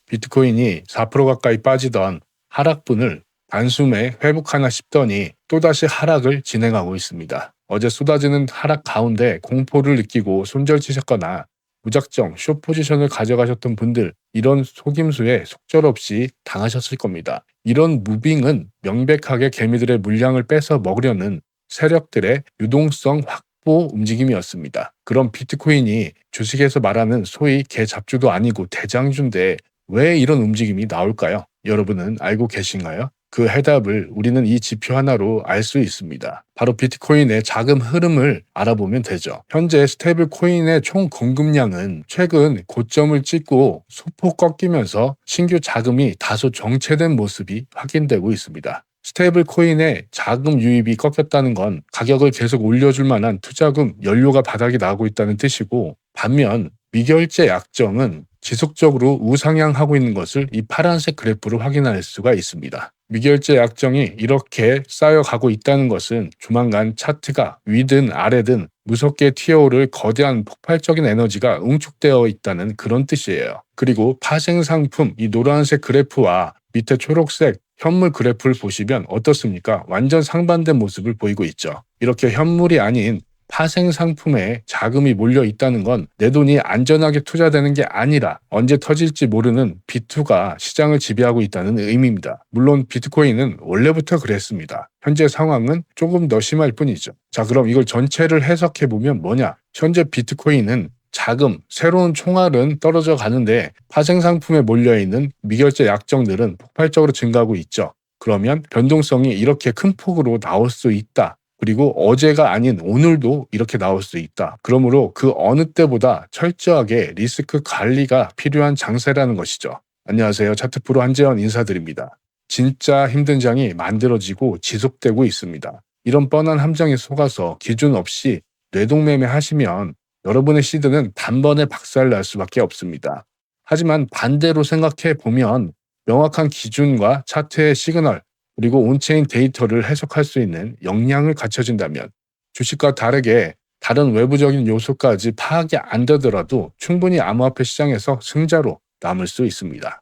비트코인이 4% 가까이 빠지던 하락분을 단숨에 회복하나 싶더니 또다시 하락을 진행하고 있습니다. 어제 쏟아지는 하락 가운데 공포를 느끼고 손절치셨거나 무작정 숏 포지션을 가져가셨던 분들, 이런 속임수에 속절없이 당하셨을 겁니다. 이런 무빙은 명백하게 개미들의 물량을 뺏어 먹으려는 세력들의 유동성 확보 움직임이었습니다. 그럼 비트코인이 주식에서 말하는 소위 개잡주도 아니고 대장주인데 왜 이런 움직임이 나올까요? 여러분은 알고 계신가요? 그 해답을 우리는 이 지표 하나로 알 수 있습니다. 바로 비트코인의 자금 흐름을 알아보면 되죠. 현재 스테이블 코인의 총 공급량은 최근 고점을 찍고 소폭 꺾이면서 신규 자금이 다소 정체된 모습이 확인되고 있습니다. 스테이블 코인의 자금 유입이 꺾였다는 건 가격을 계속 올려줄 만한 투자금, 연료가 바닥이 나고 있다는 뜻이고, 반면 미결제 약정은 지속적으로 우상향하고 있는 것을 이 파란색 그래프로 확인할 수가 있습니다. 미결제 약정이 이렇게 쌓여가고 있다는 것은 조만간 차트가 위든 아래든 무섭게 튀어오를 거대한 폭발적인 에너지가 응축되어 있다는 그런 뜻이에요. 그리고 파생상품, 이 노란색 그래프와 밑에 초록색 현물 그래프를 보시면 어떻습니까? 완전 상반된 모습을 보이고 있죠. 이렇게 현물이 아닌 파생 상품에 자금이 몰려 있다는 건 내 돈이 안전하게 투자되는 게 아니라 언제 터질지 모르는 비투가 시장을 지배하고 있다는 의미입니다. 물론 비트코인은 원래부터 그랬습니다. 현재 상황은 조금 더 심할 뿐이죠. 자, 그럼 이걸 전체를 해석해 보면 뭐냐? 현재 비트코인은 자금, 새로운 총알은 떨어져 가는데 파생 상품에 몰려 있는 미결제 약정들은 폭발적으로 증가하고 있죠. 그러면 변동성이 이렇게 큰 폭으로 나올 수 있다. 그리고 어제가 아닌 오늘도 이렇게 나올 수 있다. 그러므로 그 어느 때보다 철저하게 리스크 관리가 필요한 장세라는 것이죠. 안녕하세요. 차트프로 한재원 인사드립니다. 진짜 힘든 장이 만들어지고 지속되고 있습니다. 이런 뻔한 함정에 속아서 기준 없이 뇌동매매 하시면 여러분의 시드는 단번에 박살날 수밖에 없습니다. 하지만 반대로 생각해 보면 명확한 기준과 차트의 시그널, 그리고 온체인 데이터를 해석할 수 있는 역량을 갖춰진다면 주식과 다르게 다른 외부적인 요소까지 파악이 안 되더라도 충분히 암호화폐 시장에서 승자로 남을 수 있습니다.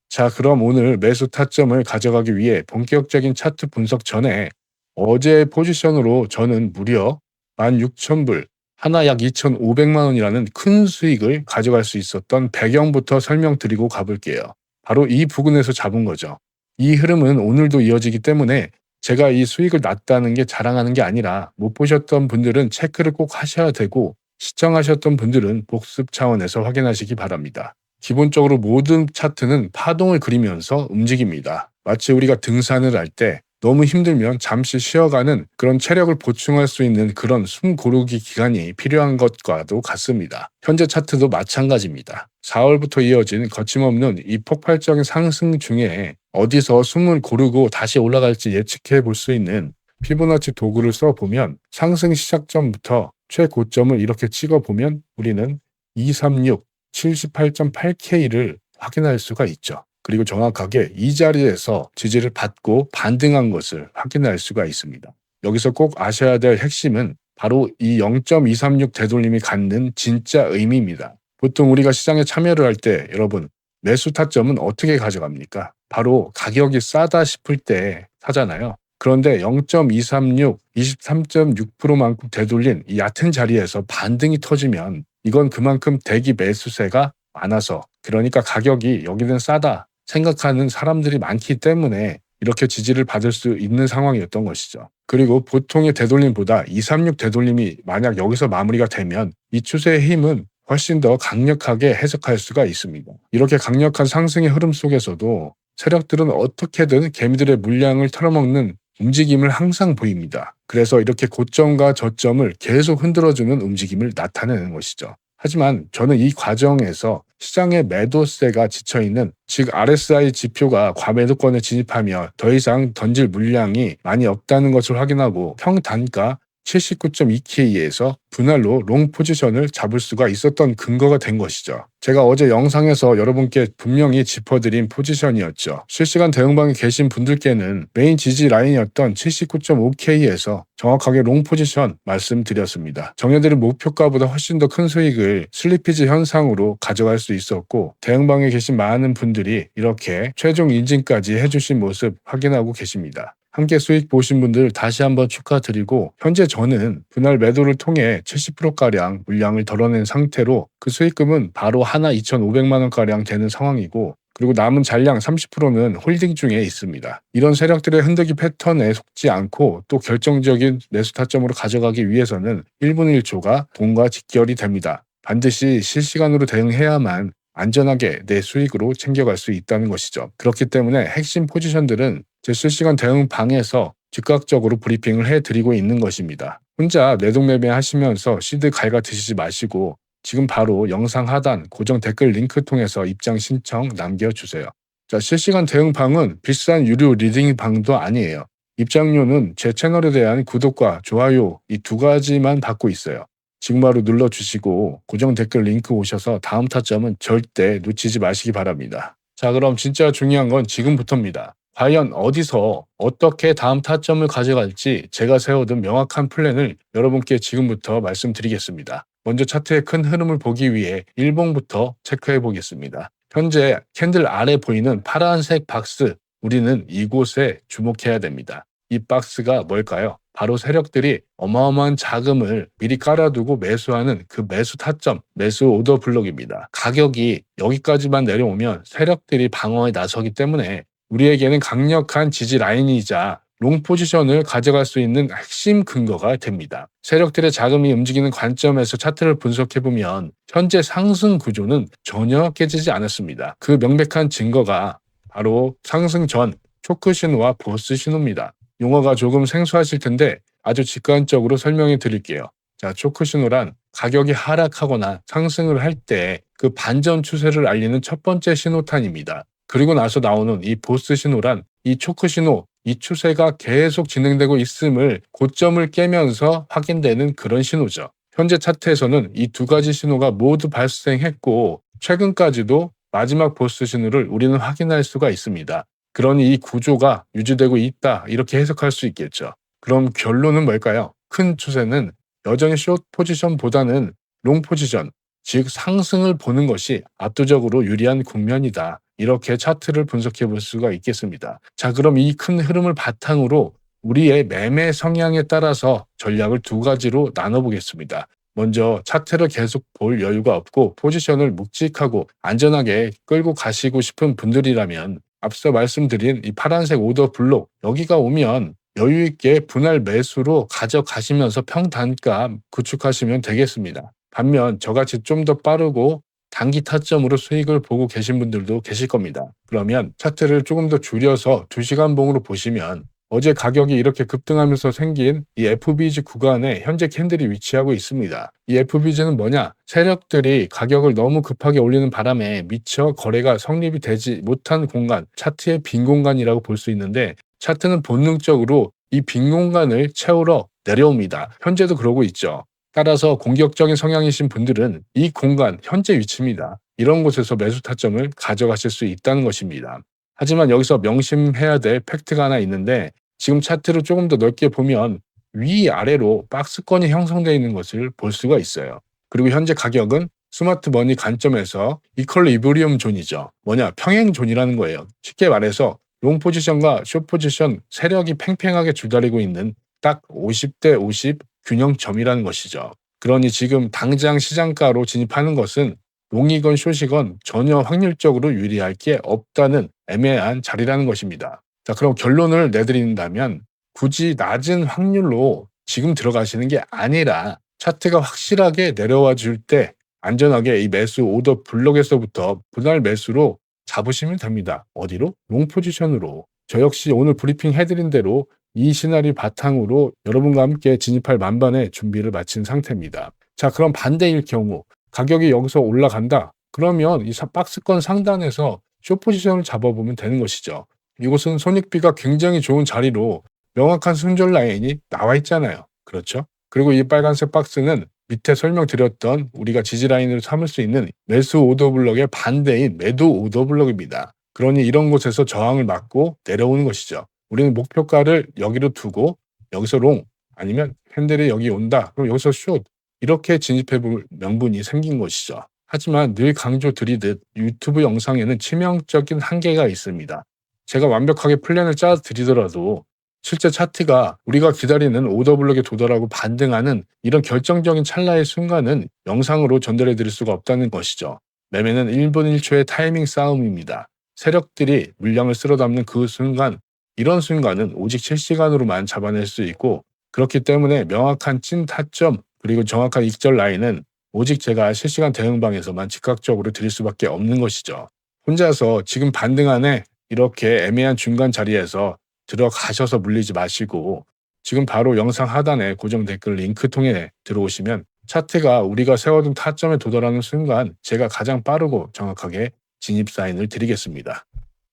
자, 그럼 오늘 매수 타점을 가져가기 위해 본격적인 차트 분석 전에 어제의 포지션으로 저는 무려 16,000불, 하나 약 2,500만 원이라는 큰 수익을 가져갈 수 있었던 배경부터 설명드리고 가볼게요. 바로 이 부근에서 잡은 거죠. 이 흐름은 오늘도 이어지기 때문에 제가 이 수익을 났다는 게 자랑하는 게 아니라 못 보셨던 분들은 체크를 꼭 하셔야 되고 시청하셨던 분들은 복습 차원에서 확인하시기 바랍니다. 기본적으로 모든 차트는 파동을 그리면서 움직입니다. 마치 우리가 등산을 할 때 너무 힘들면 잠시 쉬어가는 그런 체력을 보충할 수 있는 그런 숨 고르기 기간이 필요한 것과도 같습니다. 현재 차트도 마찬가지입니다. 4월부터 이어진 거침없는 이 폭발적인 상승 중에 어디서 숨을 고르고 다시 올라갈지 예측해 볼 수 있는 피보나치 도구를 써보면 상승 시작점부터 최고점을 이렇게 찍어보면 우리는 236, 78.8K를 확인할 수가 있죠. 그리고 정확하게 이 자리에서 지지를 받고 반등한 것을 확인할 수가 있습니다. 여기서 꼭 아셔야 될 핵심은 바로 이 0.236 되돌림이 갖는 진짜 의미입니다. 보통 우리가 시장에 참여를 할 때 여러분 매수 타점은 어떻게 가져갑니까? 바로 가격이 싸다 싶을 때 사잖아요. 그런데 0.236, 23.6%만큼 되돌린 이 얕은 자리에서 반등이 터지면 이건 그만큼 대기 매수세가 많아서, 그러니까 가격이 여기는 싸다 생각하는 사람들이 많기 때문에 이렇게 지지를 받을 수 있는 상황이었던 것이죠. 그리고 보통의 되돌림보다 236 되돌림이 만약 여기서 마무리가 되면 이 추세의 힘은 훨씬 더 강력하게 해석할 수가 있습니다. 이렇게 강력한 상승의 흐름 속에서도 세력들은 어떻게든 개미들의 물량을 털어먹는 움직임을 항상 보입니다. 그래서 이렇게 고점과 저점을 계속 흔들어주는 움직임을 나타내는 것이죠. 하지만 저는 이 과정에서 시장의 매도세가 지쳐있는, 즉 RSI 지표가 과매도권에 진입하며 더 이상 던질 물량이 많이 없다는 것을 확인하고 평단가 79.2K에서 분할로 롱 포지션을 잡을 수가 있었던 근거가 된 것이죠. 제가 어제 영상에서 여러분께 분명히 짚어드린 포지션이었죠. 실시간 대응방에 계신 분들께는 메인 지지 라인이었던 79.5K에서 정확하게 롱 포지션 말씀드렸습니다. 정해드린 목표가보다 훨씬 더 큰 수익을 슬리피지 현상으로 가져갈 수 있었고, 대응방에 계신 많은 분들이 이렇게 최종 인증까지 해주신 모습 확인하고 계십니다. 함께 수익 보신 분들 다시 한번 축하드리고, 현재 저는 분할 매도를 통해 70%가량 물량을 덜어낸 상태로 그 수익금은 바로 하나 2,500만 원가량 되는 상황이고, 그리고 남은 잔량 30%는 홀딩 중에 있습니다. 이런 세력들의 흔들기 패턴에 속지 않고 또 결정적인 매수 타점으로 가져가기 위해서는 1분 1초가 돈과 직결이 됩니다. 반드시 실시간으로 대응해야만 안전하게 내 수익으로 챙겨갈 수 있다는 것이죠. 그렇기 때문에 핵심 포지션들은 제 실시간 대응 방에서 즉각적으로 브리핑을 해드리고 있는 것입니다. 혼자 매동매매 하시면서 시드 갈가 드시지 마시고 지금 바로 영상 하단 고정 댓글 링크 통해서 입장 신청 남겨주세요. 자, 실시간 대응 방은 비싼 유료 리딩 방도 아니에요. 입장료는 제 채널에 대한 구독과 좋아요 이 두 가지만 받고 있어요. 지금 바로 눌러주시고 고정 댓글 링크 오셔서 다음 타점은 절대 놓치지 마시기 바랍니다. 자, 그럼 진짜 중요한 건 지금부터입니다. 과연 어디서 어떻게 다음 타점을 가져갈지 제가 세워둔 명확한 플랜을 여러분께 지금부터 말씀드리겠습니다. 먼저 차트의 큰 흐름을 보기 위해 일봉부터 체크해 보겠습니다. 현재 캔들 아래 보이는 파란색 박스, 우리는 이곳에 주목해야 됩니다. 이 박스가 뭘까요? 바로 세력들이 어마어마한 자금을 미리 깔아두고 매수하는 그 매수 타점, 매수 오더 블록입니다. 가격이 여기까지만 내려오면 세력들이 방어에 나서기 때문에 우리에게는 강력한 지지 라인이자 롱 포지션을 가져갈 수 있는 핵심 근거가 됩니다. 세력들의 자금이 움직이는 관점에서 차트를 분석해보면 현재 상승 구조는 전혀 깨지지 않았습니다. 그 명백한 증거가 바로 상승 전 초크 신호와 보스 신호입니다. 용어가 조금 생소하실 텐데 아주 직관적으로 설명해 드릴게요. 자, 초크 신호란 가격이 하락하거나 상승을 할 때 그 반전 추세를 알리는 첫 번째 신호탄입니다. 그리고 나서 나오는 이 보스 신호란 이 초크 신호, 이 추세가 계속 진행되고 있음을 고점을 깨면서 확인되는 그런 신호죠. 현재 차트에서는 이 두 가지 신호가 모두 발생했고 최근까지도 마지막 보스 신호를 우리는 확인할 수가 있습니다. 그러니 이 구조가 유지되고 있다 이렇게 해석할 수 있겠죠. 그럼 결론은 뭘까요? 큰 추세는 여전히 숏 포지션보다는 롱 포지션, 즉 상승을 보는 것이 압도적으로 유리한 국면이다. 이렇게 차트를 분석해 볼 수가 있겠습니다. 자, 그럼 이 큰 흐름을 바탕으로 우리의 매매 성향에 따라서 전략을 두 가지로 나눠보겠습니다. 먼저 차트를 계속 볼 여유가 없고 포지션을 묵직하고 안전하게 끌고 가시고 싶은 분들이라면 앞서 말씀드린 이 파란색 오더 블록 여기가 오면 여유 있게 분할 매수로 가져가시면서 평단가 구축하시면 되겠습니다. 반면 저같이 좀 더 빠르고 단기 타점으로 수익을 보고 계신 분들도 계실 겁니다. 그러면 차트를 조금 더 줄여서 2시간 봉으로 보시면 어제 가격이 이렇게 급등하면서 생긴 이 FBG 구간에 현재 캔들이 위치하고 있습니다. 이 FBG는 뭐냐? 세력들이 가격을 너무 급하게 올리는 바람에 미처 거래가 성립이 되지 못한 공간, 차트의 빈 공간이라고 볼 수 있는데 차트는 본능적으로 이 빈 공간을 채우러 내려옵니다. 현재도 그러고 있죠. 따라서 공격적인 성향이신 분들은 이 공간, 현재 위치입니다. 이런 곳에서 매수 타점을 가져가실 수 있다는 것입니다. 하지만 여기서 명심해야 될 팩트가 하나 있는데 지금 차트를 조금 더 넓게 보면 위아래로 박스권이 형성되어 있는 것을 볼 수가 있어요. 그리고 현재 가격은 스마트 머니 관점에서 이퀄리브리엄 존이죠. 뭐냐? 평행 존이라는 거예요. 쉽게 말해서 롱 포지션과 숏 포지션 세력이 팽팽하게 줄다리고 있는 딱 50대 50 균형점이라는 것이죠. 그러니 지금 당장 시장가로 진입하는 것은 롱이건 숏이건 전혀 확률적으로 유리할 게 없다는 애매한 자리라는 것입니다. 자, 그럼 결론을 내드린다면 굳이 낮은 확률로 지금 들어가시는 게 아니라 차트가 확실하게 내려와 줄 때 안전하게 이 매수 오더 블록에서부터 분할 매수로 잡으시면 됩니다. 어디로? 롱 포지션으로. 저 역시 오늘 브리핑 해드린 대로 이 시나리오 바탕으로 여러분과 함께 진입할 만반의 준비를 마친 상태입니다. 자, 그럼 반대일 경우 가격이 여기서 올라간다. 그러면 이 박스권 상단에서 숏 포지션을 잡아보면 되는 것이죠. 이곳은 손익비가 굉장히 좋은 자리로 명확한 손절 라인이 나와 있잖아요. 그렇죠? 그리고 이 빨간색 박스는 밑에 설명드렸던 우리가 지지라인으로 삼을 수 있는 매수 오더 블럭의 반대인 매도 오더 블럭입니다. 그러니 이런 곳에서 저항을 막고 내려오는 것이죠. 우리는 목표가를 여기로 두고 여기서 롱 아니면 캔들이 여기 온다. 그럼 여기서 숏 이렇게 진입해 볼 명분이 생긴 것이죠. 하지만 늘 강조드리듯 유튜브 영상에는 치명적인 한계가 있습니다. 제가 완벽하게 플랜을 짜 드리더라도 실제 차트가 우리가 기다리는 오더블럭에 도달하고 반등하는 이런 결정적인 찰나의 순간은 영상으로 전달해 드릴 수가 없다는 것이죠. 매매는 1분 1초의 타이밍 싸움입니다. 세력들이 물량을 쓸어 담는 그 순간, 이런 순간은 오직 실시간으로만 잡아낼 수 있고, 그렇기 때문에 명확한 찐 타점 그리고 정확한 익절 라인은 오직 제가 실시간 대응방에서만 즉각적으로 드릴 수밖에 없는 것이죠. 혼자서 지금 반등하네 이렇게 애매한 중간 자리에서 들어가셔서 물리지 마시고 지금 바로 영상 하단에 고정 댓글 링크 통해 들어오시면 차트가 우리가 세워둔 타점에 도달하는 순간 제가 가장 빠르고 정확하게 진입 사인을 드리겠습니다.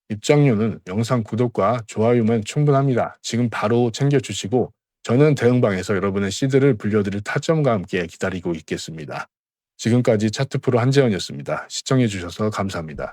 입장료는 영상 구독과 좋아요면 충분합니다. 지금 바로 챙겨주시고 저는 대응방에서 여러분의 시드를 불려드릴 타점과 함께 기다리고 있겠습니다. 지금까지 차트프로 한재현이었습니다. 시청해주셔서 감사합니다.